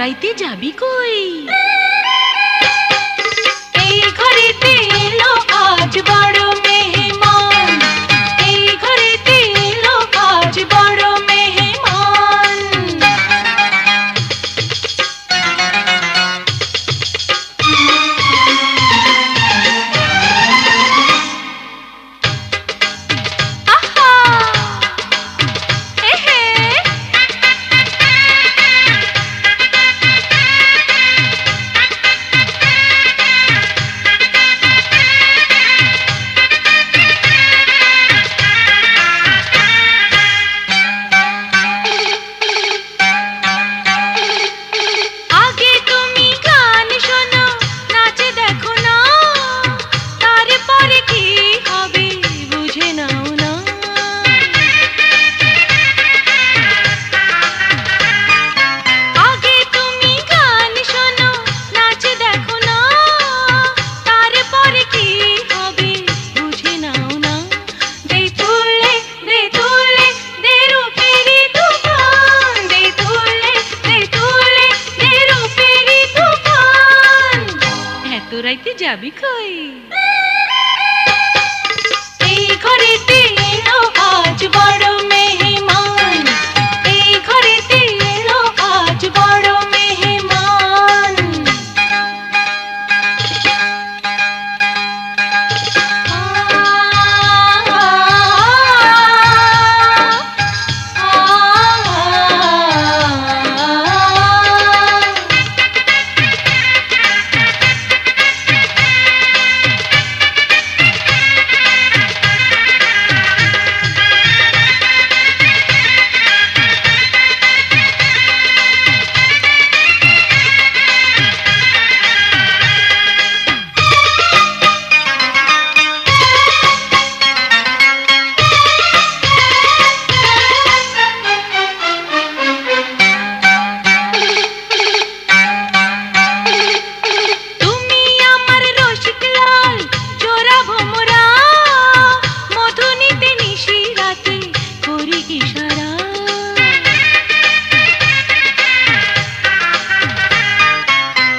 রাইতে যাবি কই? এই ঘরেতে এলো আজ বড় মেহমান, এই ঘরেতে এলো আজ বড় মেহমান। আহা এহে আগে তুমি গান শোনো, নাচে দেখো না, তারপরে কি হবে বুঝে নাও না। আগে তুমি গান শোনো, নাচে দেখো না, তারপরে কি হবে বুঝে নাও না। দে তুলে দে তুলে দে রূপেরি তুফান, দে তুলে দে তুলে দে রূপেরি তুফান। এত রাইতে যাবি কই? এই ঘরেতে এলো আজ বড় মেহমান, এই ঘরেতে এলো আজ বড় মেহমান। তুমি আমার রসিক লাল জোড়া ভোমরা, মধু নিতে নিশি রাতে করি ইশারা।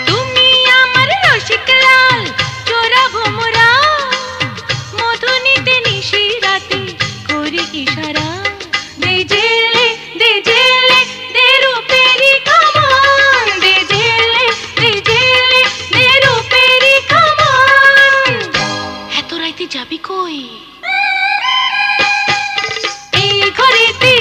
তুমি আমার রসিক লাল জোড়া ভোমরা, মধু নিতে নিশি রাতে করি ইশারা। দে জেলে দে জেলে দে রূপেরি কামান, দে জেলে দে জেলে দে রূপেরি কামান। এত রাইতে যাবি কই? এই ঘরেতে